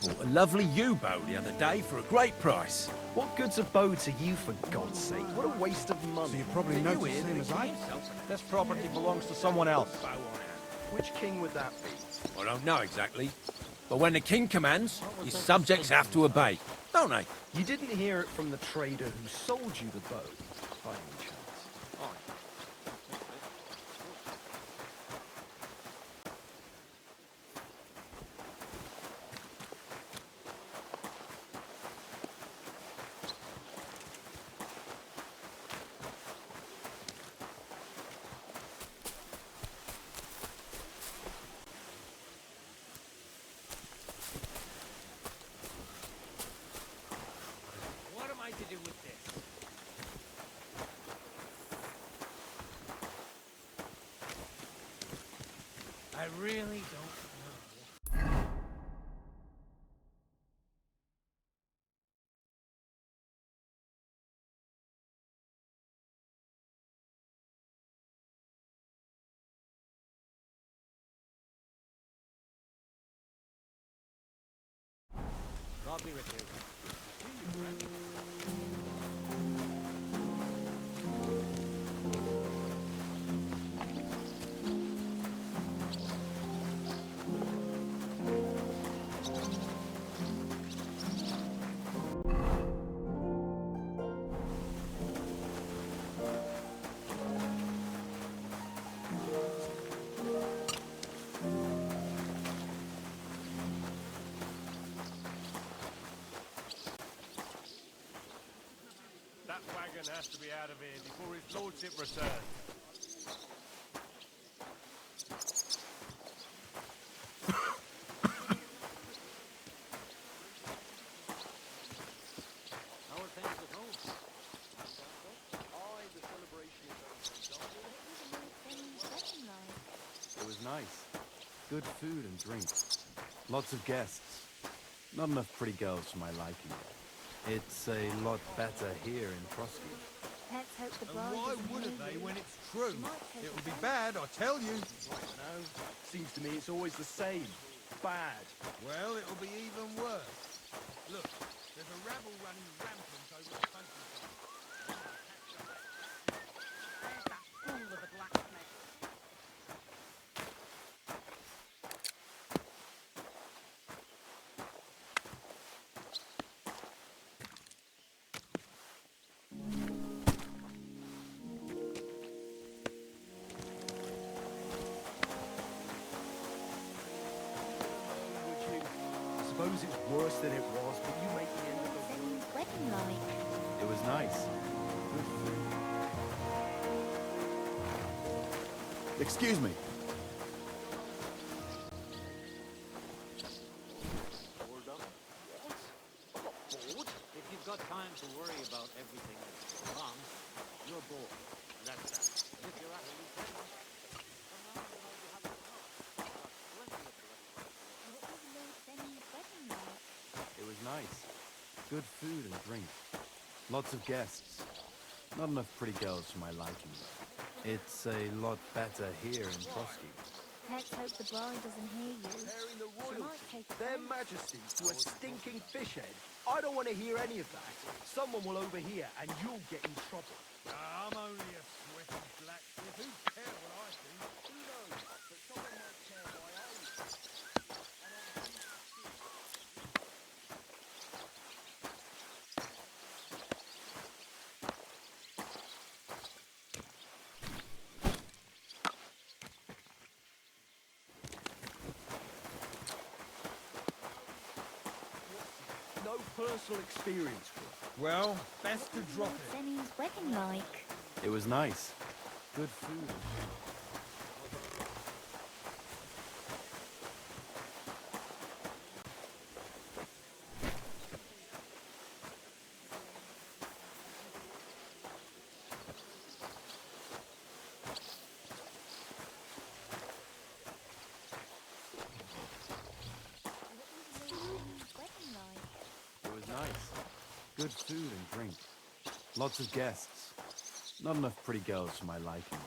bought a lovely U-boat the other day for a great price. What good's a bow to you, for God's sake? What a waste of So money. you probably know the same as I. This property belongs to someone else. Which king would that be? I don't know exactly. But when the king commands, his subjects have to obey, don't they? You didn't hear it from the trader who sold you the bow, by any chance? What am I to do with this? I really don't know. God be with you. That wagon has to be out of here before his lordship returns. How are things at home? It was nice. Good food and drink. Lots of guests. Not enough pretty girls for my liking. It's a lot better here in Prosky. Let's hope the And bride why doesn't wouldn't hear they you. when it's true? She might take It would be offence. bad, I tell you. No, seems to me it's always the same. Bad. Well, it'll be even worse. Look, there's a rabble running rampant over the countryside. There's that fool of a blacksmith. Would you? I suppose it's worse than it was, but you make the end of the What's road. Emmy's wedding like? It was nice. Good food. Excuse me. If you've got time to worry about everything that's wrong, you're bored. And that's that. If you're at a weekend, come round and I'll be happy to help. I've got plenty of bloody work. What was Lord Emmy's wedding like? It was nice. Good food and drink. Lots of guests. Not enough pretty girls for my liking. It's a lot better here in Prosky. Let's hope the bride doesn't hear you. Comparing the She might royalty, take their offence. majesty, to a stinking fish head. I don't want to hear any of that. Someone will overhear and you'll get in trouble. I'm only a sweaty blacksmith. Who cares what I think? Who knows? But someone might care why I was. No personal experience with it. Well, best to drop What's it. Emmy's wedding like? It was nice. Good food. What was Lord Emmy's wedding like? It was nice. Good food and drink. Lots of guests. Not enough pretty girls for my liking.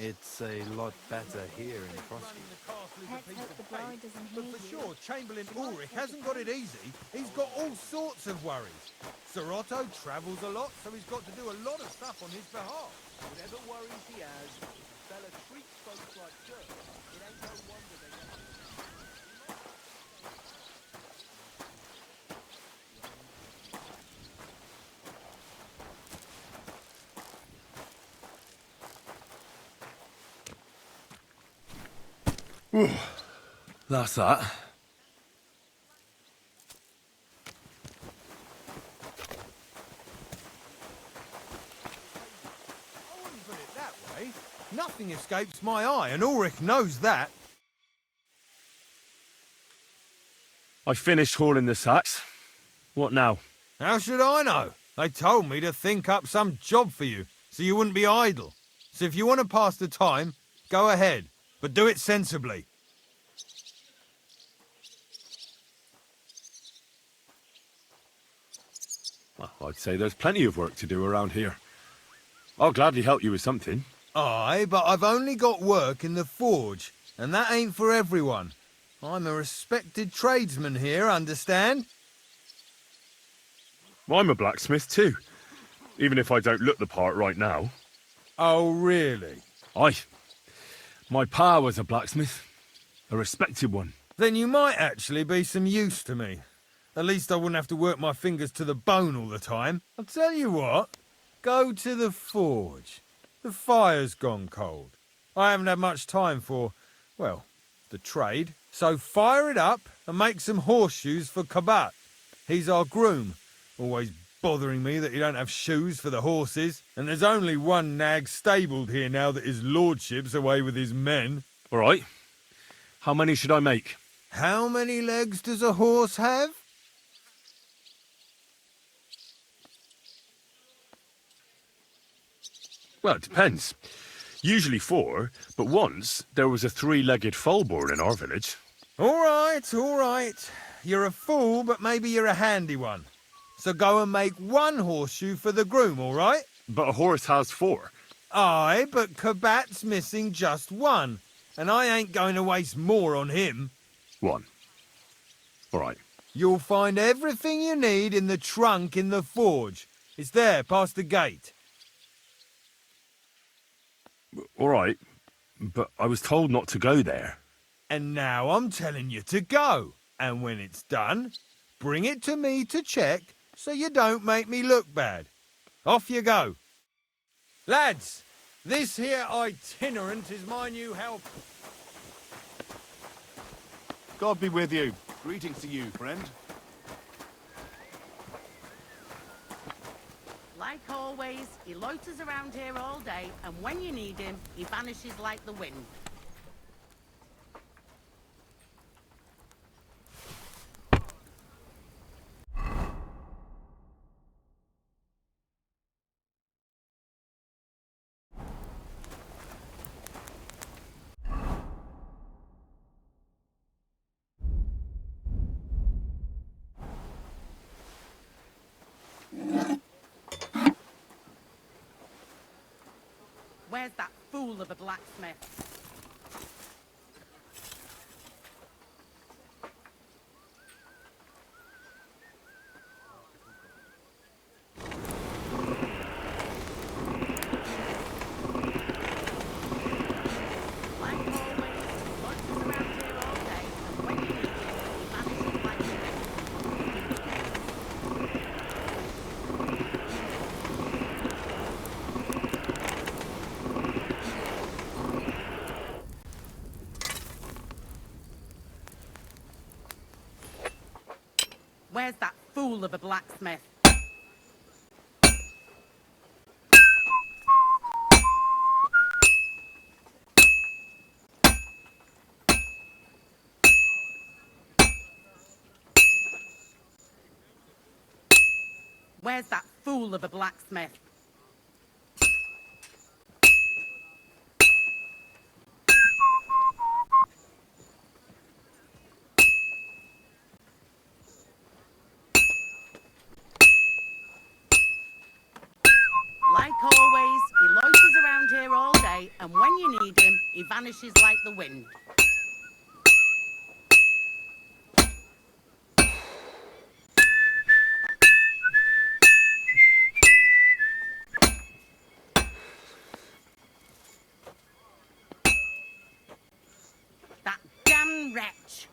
It's a lot better here in Frosty. Running the castle is a Let's piece hope of the cake, bride doesn't but hear for you. sure, Chamberlain Ulrich hasn't got it easy. He's got all sorts of worries. Sir Otto travels a lot, so he's got to do a lot of stuff on his behalf. Whatever worries he has, if the fella treats folks like dirt, it ain't no wonder they don't... That's that. I wouldn't put it that way. Nothing escapes my eye, and Ulrich knows that. I finished hauling the sacks. What now? How should I know? They told me to think up some job for you, so you wouldn't be idle. So if you want to pass the time, go ahead, but do it sensibly. Well, I'd say there's plenty of work to do around here. I'll gladly help you with something. Aye, but I've only got work in the forge, and that ain't for everyone. I'm a respected tradesman here, understand? I'm a blacksmith too, even if I don't look the part right now. Oh, really? Aye. My pa was a blacksmith, a respected one. Then you might actually be some use to me. At least I wouldn't have to work my fingers to the bone all the time. I'll tell you what, go to the forge. The fire's gone cold. I haven't had much time for, well, the trade. So fire it up and make some horseshoes for Kabat. He's our groom, always bothering me that he don't have shoes for the horses. And there's only one nag stabled here now that his lordship's away with his men. All right. How many should I make? How many legs does a horse have? Well, it depends. Usually 4, but once there was a 3-legged foal born in our village. All right, all right. You're a fool, but maybe you're a handy one. So go and make one horseshoe for the groom, all right? But a horse has 4. Aye, but Kabat's missing just one, and I ain't going to waste more on him. 1. All right. You'll find everything you need in the trunk in the forge. It's there, past the gate. All right. But I was told not to go there. And now I'm telling you to go. And when it's done, bring it to me to check so you don't make me look bad. Off you go. Lads, this here itinerant is my new help. God be with you. Greetings to you, friend. Like always, he loiters around here all day, and when you need him, he vanishes like the wind. Where's that fool of a blacksmith? Like always, he loiters around here all day, and when you need him, he vanishes like the wind. Where's that fool of a blacksmith? Where's that fool of a blacksmith? Like always, he loiters around here all day, and when you need him, he vanishes like the wind. That damn wretch!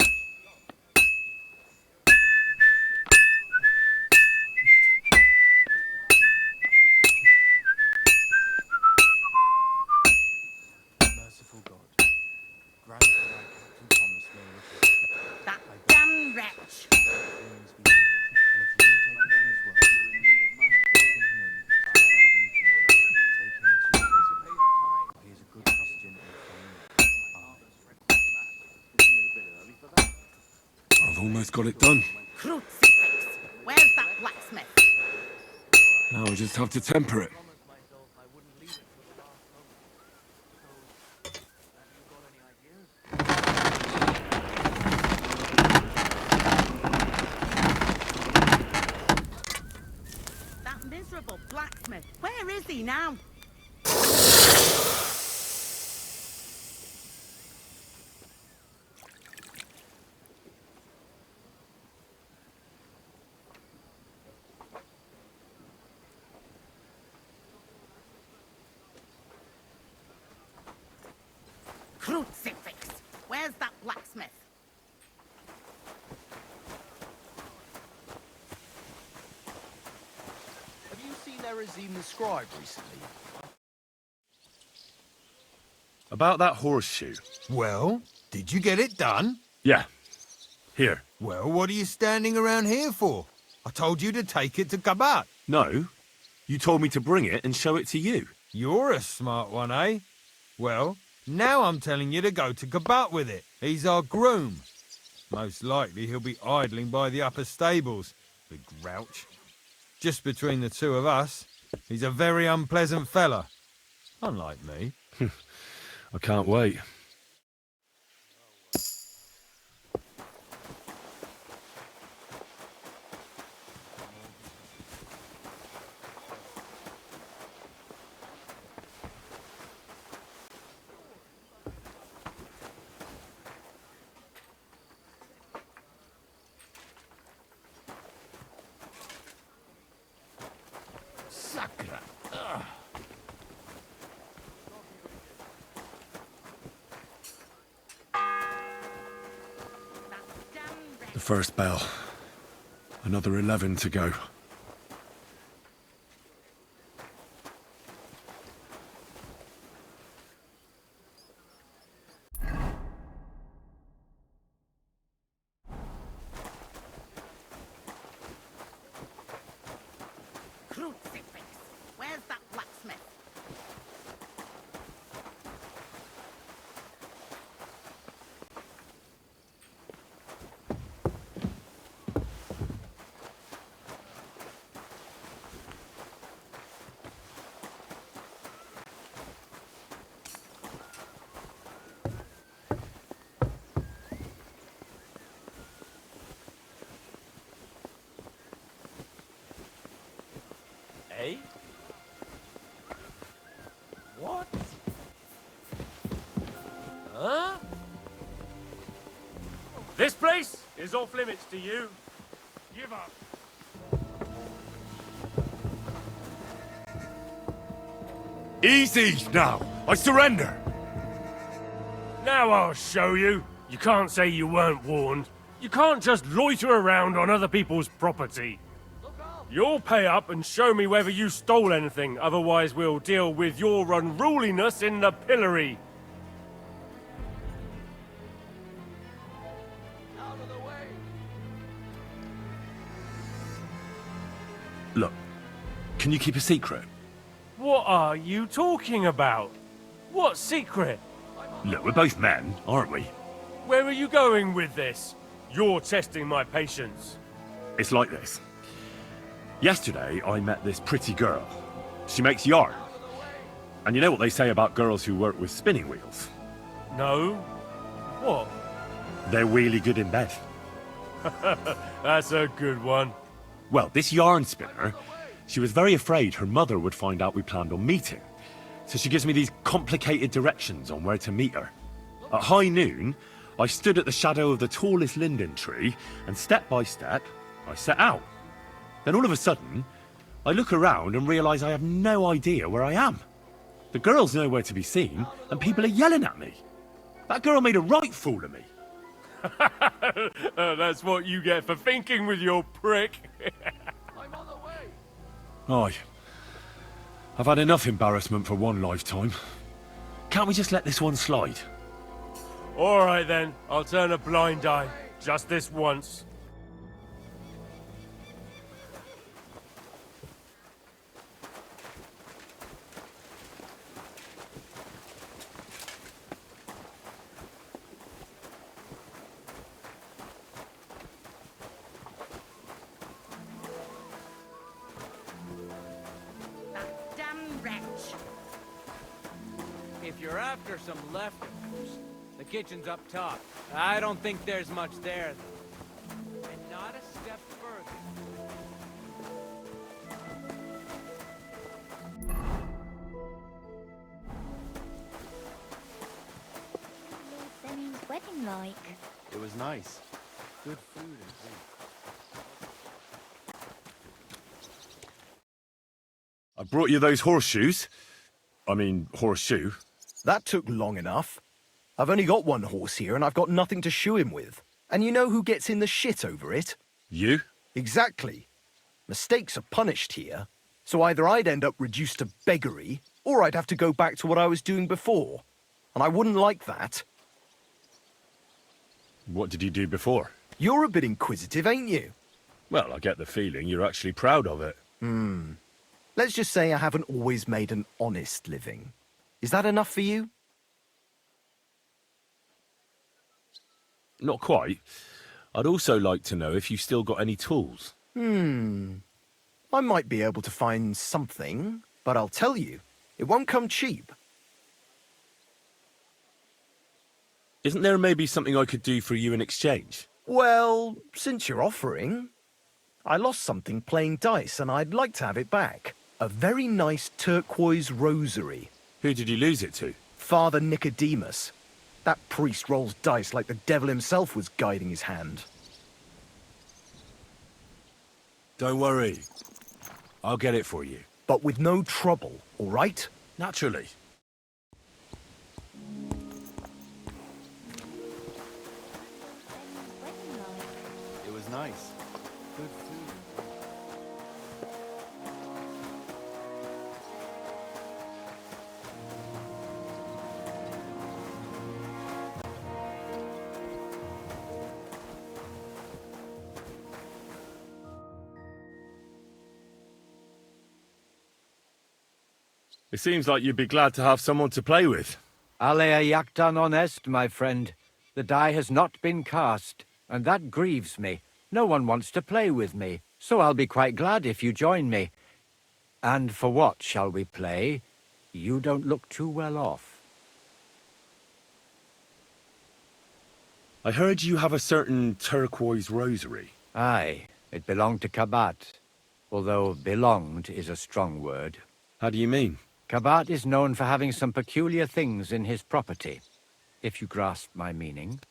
Merciful God, grant that I, Captain Thomas, may return. That damn wretch! Wounds be healed, and if you will take him on his word, welcome him in to the heavenly kingdom. Take him to your prison, for he is a good Christian and friendly. Amen. I've almost got it done. Crucifix! Where's that blacksmith? Now I just have to temper it. That miserable blacksmith. Where is he now? Crucifix! Where's that blacksmith? Have you seen Erazim the scribe recently? About that horseshoe. Well, did you get it done? Yeah. Here. Well, what are you standing around here for? I told you to take it to Kabat. No. You told me to bring it and show it to you. You're a smart one, eh? Well, now I'm telling you to go to Kabat with it. He's our groom. Most likely he'll be idling by the upper stables. Big grouch. Just between the two of us, he's a very unpleasant fella. Unlike me. I can't wait. Sacra. That damn wretch. The first bell. Another 11 to go. Crucifix! Where's that blacksmith? Eh? What? Huh? This place is off limits to you. Give up. Easy now! I surrender! Now I'll show you. You can't say you weren't warned. You can't just loiter around on other people's property. You'll pay up and show me whether you stole anything, otherwise we'll deal with your unruliness in the pillory. Out of the way! Look, can you keep a secret? What are you talking about? What secret? Look, we're both men, aren't we? Where are you going with this? You're testing my patience. It's like this. Yesterday, I met this pretty girl. She makes yarn. And you know what they say about girls who work with spinning wheels? No? What? They're really good in bed. That's a good one. Well, this yarn spinner, She was very afraid her mother would find out we planned on meeting, so she gives me these complicated directions on where to meet her. At high noon, I stood at the shadow of the tallest linden tree, and step by step, I set out. Then all of a sudden, I look around and realise I have no idea where I am. The girl's nowhere to be seen, and people are yelling at me. That girl made a right fool of me. That's what you get for thinking with your prick. Aye. I've had enough embarrassment for one lifetime. Can't we just let this one slide? All right then, I'll turn a blind eye. Just this once. That damn wretch. If you're after some leftovers, the kitchen's up top. I don't think there's much there, though. And not a step further. Lord Denny's wedding like? It was nice. Good food and drink. I brought you those horseshoes. I mean, horseshoe. That took long enough. I've only got one horse here and I've got nothing to shoe him with. And you know who gets in the shit over it? You? Exactly. Mistakes are punished here. So either I'd end up reduced to beggary, or I'd have to go back to what I was doing before. And I wouldn't like that. What did you do before? You're a bit inquisitive, ain't you? Well, I get the feeling you're actually proud of it. Let's just say I haven't always made an honest living. Is that enough for you? Not quite. I'd also like to know if you still got any tools. I might be able to find something, but I'll tell you, it won't come cheap. Isn't there maybe something I could do for you in exchange? Well, since you're offering, I lost something playing dice and I'd like to have it back. A very nice turquoise rosary. Who did you lose it to? Father Nicodemus. That priest rolls dice like the devil himself was guiding his hand. Don't worry. I'll get it for you. But with no trouble, all right? Naturally. Denny's wedding like? It was nice. Good food. It seems like you'd be glad to have someone to play with. Alea jactan honest, my friend. The die has not been cast, and that grieves me. No one wants to play with me, so I'll be quite glad if you join me. And for what shall we play? You don't look too well off. I heard you have a certain turquoise rosary. Aye, it belonged to Cabat, although belonged is a strong word. How do you mean? Cabat is known for having some peculiar things in his property, if you grasp my meaning.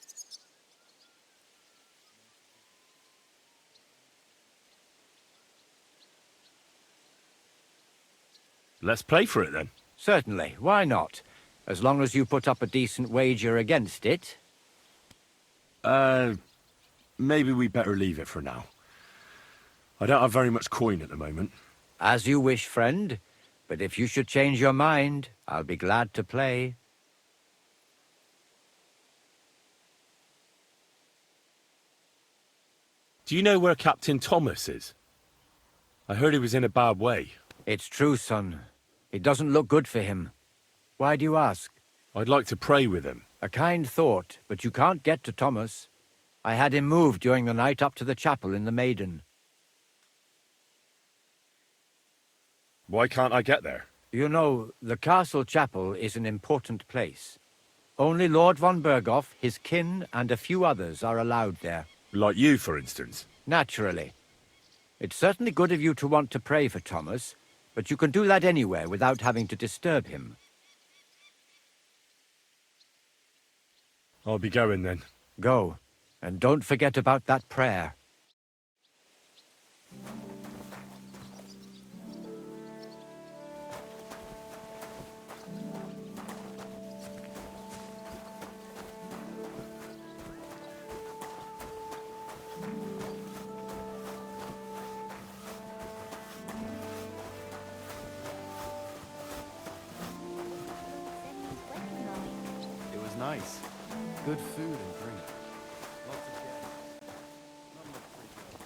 Let's play for it then. Certainly, why not? As long as you put up a decent wager against it. Maybe we better leave it for now. I don't have very much coin at the moment. As you wish, friend. But if you should change your mind, I'll be glad to play. Do you know where Captain Thomas is? I heard he was in a bad way. It's true, son. It doesn't look good for him. Why do you ask? I'd like to pray with him. A kind thought, but you can't get to Thomas. I had him moved during the night up to the chapel in the Maiden. Why can't I get there? You know, the castle chapel is an important place. Only Lord von Berghoff, his kin, and a few others are allowed there. Like you, for instance. Naturally. It's certainly good of you to want to pray for Thomas, but you can do that anywhere without having to disturb him. I'll be going then. Go, and don't forget about that prayer. Settings wedding like. It was nice. Good food and drink. Lots of guests. Not enough pretty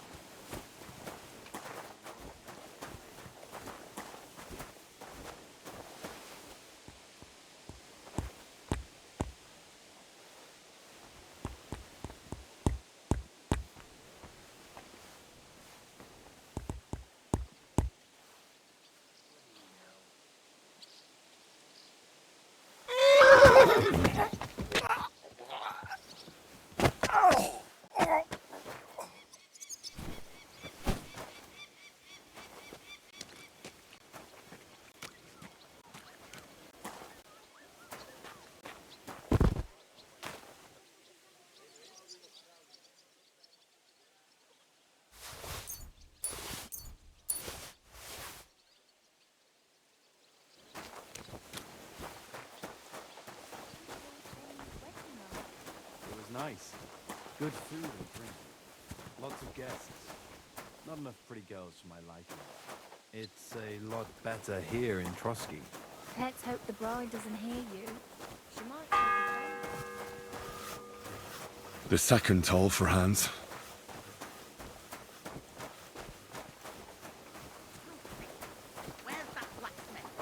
girls. It was nice. Good food and drink. Lots of guests. Not enough pretty girls for my liking. It's a lot better here in Trotsky. Let's hope the bride doesn't hear you. She might. The second toll for Hans. Where's that blacksmith?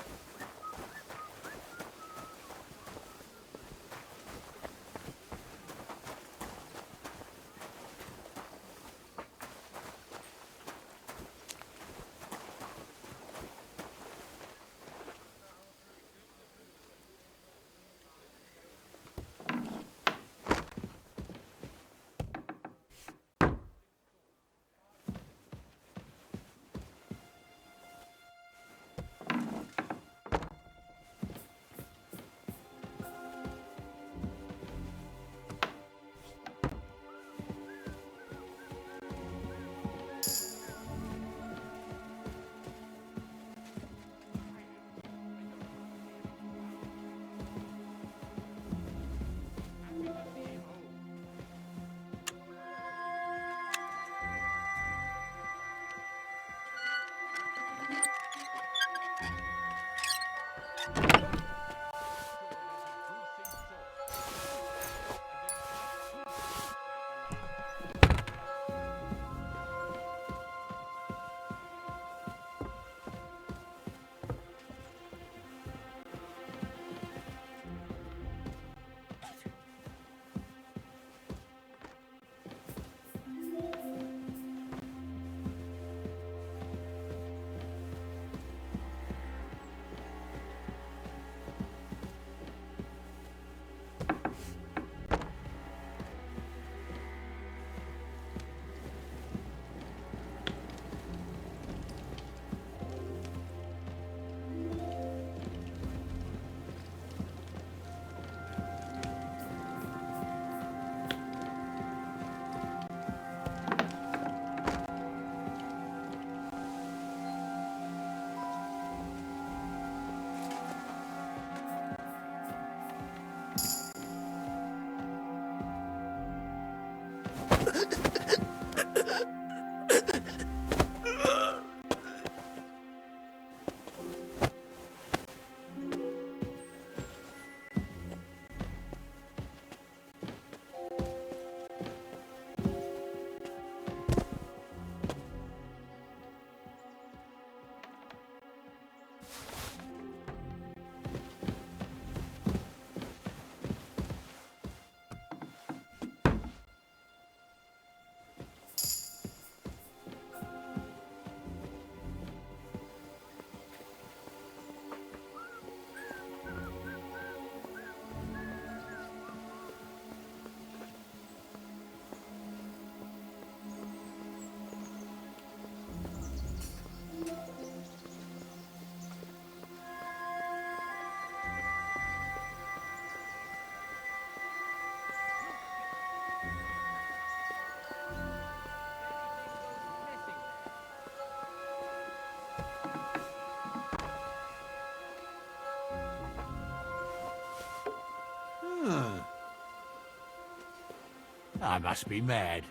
I must be mad.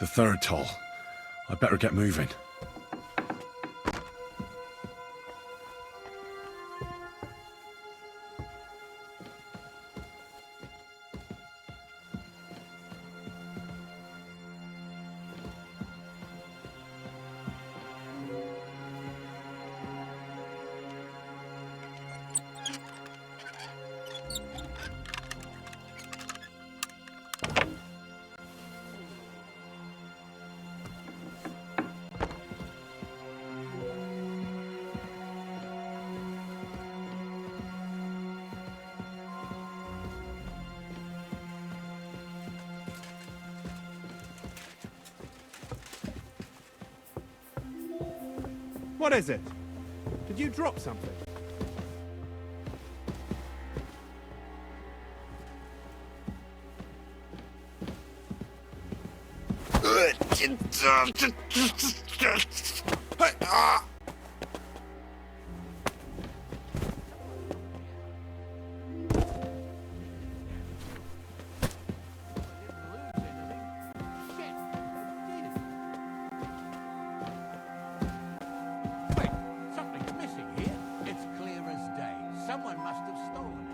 The third toll. I better get moving. What is it? Did you drop something? Wait, something's missing here. It's clear as day. Someone must have stolen it.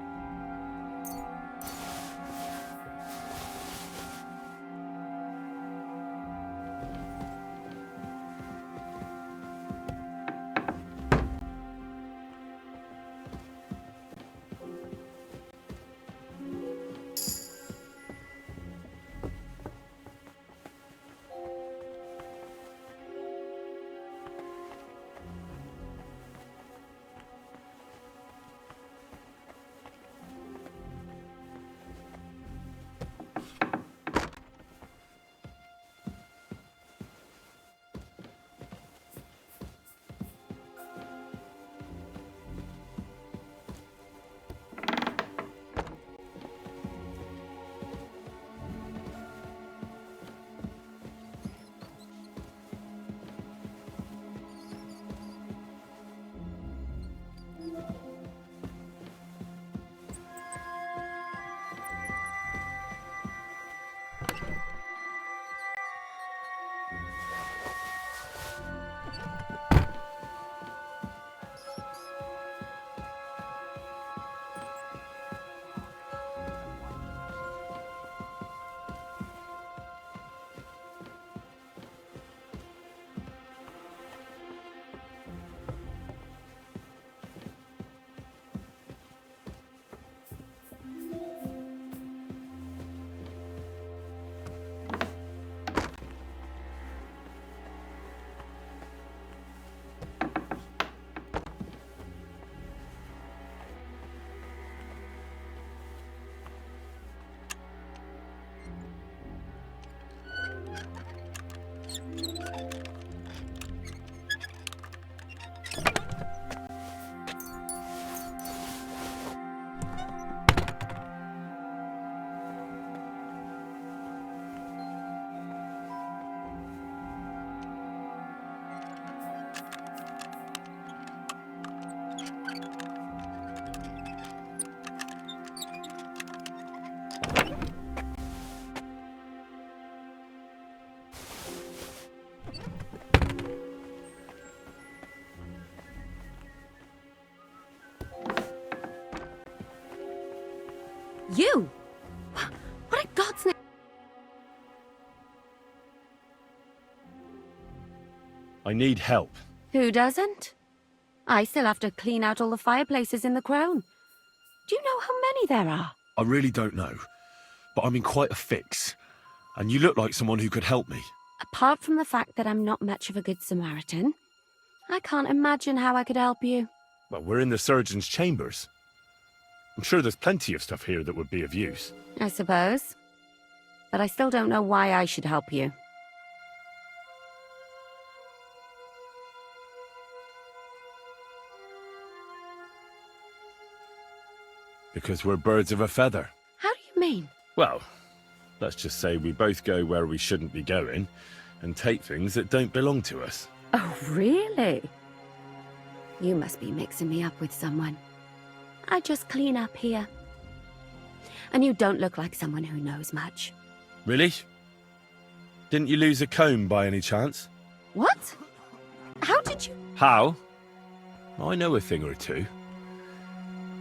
You? What a God's name? I need help. Who doesn't? I still have to clean out all the fireplaces in the crown. Do you know how many there are? I really don't know, but I'm in quite a fix, and you look like someone who could help me. Apart from the fact that I'm not much of a good Samaritan, I can't imagine how I could help you. Well, we're in the surgeon's chambers. I'm sure there's plenty of stuff here that would be of use. I suppose. but I still don't know why I should help you. Because we're birds of a feather. How do you mean? Well, let's just say we both go where we shouldn't be going and take things that don't belong to us. Oh, really? You must be mixing me up with someone. I just clean up here. And you don't look like someone who knows much. Really? Didn't you lose a comb by any chance? What? How did you... How? I know a thing or two.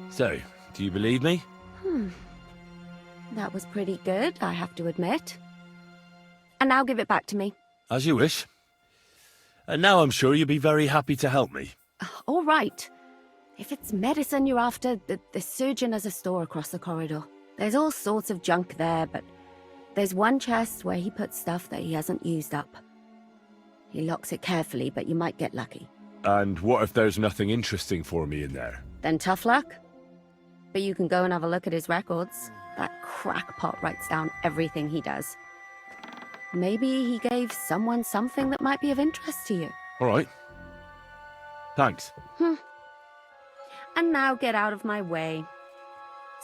So, do you believe me? That was pretty good, I have to admit. And now give it back to me. As you wish. And now I'm sure you'll be very happy to help me. All right. If it's medicine you're after, the surgeon has a store across the corridor. There's all sorts of junk there, but there's one chest where he puts stuff that he hasn't used up. He locks it carefully, but you might get lucky. And what if there's nothing interesting for me in there? Then tough luck. But you can go and have a look at his records. That crackpot writes down everything he does. Maybe he gave someone something that might be of interest to you. All right. Thanks. And now get out of my way.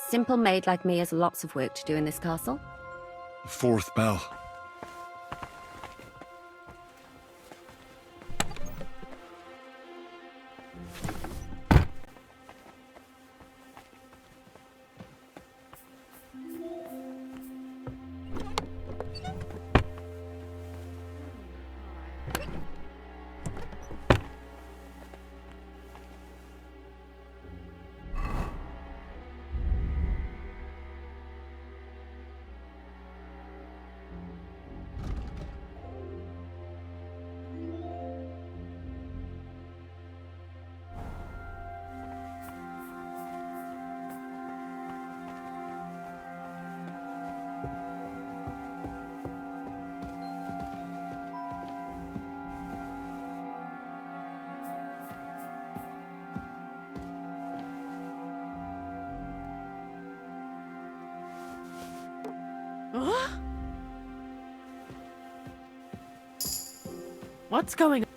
Simple maid like me has lots of work to do in this castle. Fourth bell. What's going on?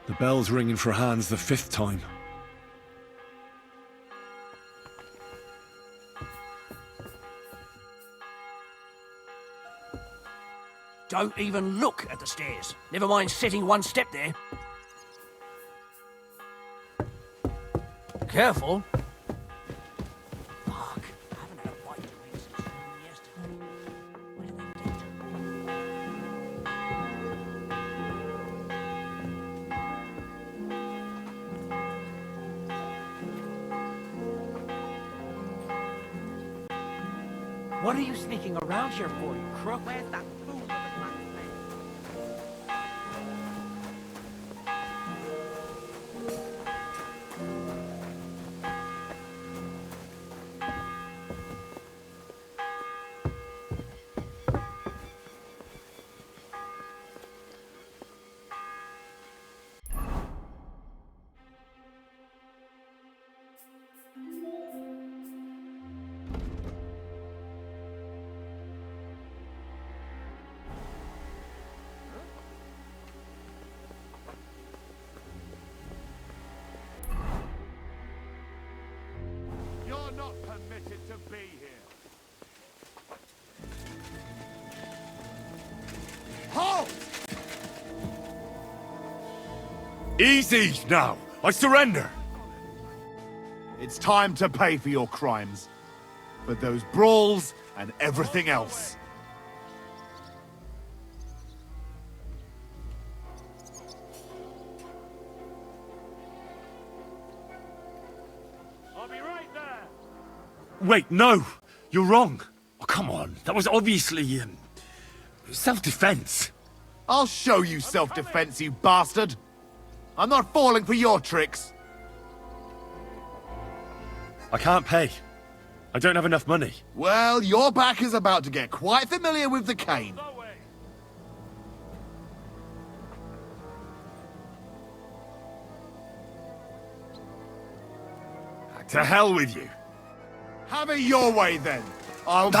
The bell's ringing for hands the 5th time. Don't even look at the stairs. Never mind sitting one step there. Careful. Fuck, I haven't had a bite to eat since noon yesterday. Where did they get to? What are you sneaking around here for, you crook? Where's that fool with the black flame? You're not permitted to be here. Halt! Easy now! I surrender! It's time to pay for your crimes. For those brawls and everything else. I'll be right there. Wait, no! You're wrong! Oh, come on, that was obviously, self-defense. I'll show you self-defense, you bastard! I'm not falling for your tricks! I can't pay. I don't have enough money. Well, your back is about to get quite familiar with the cane. To hell with you. Have it your way, then. I'll...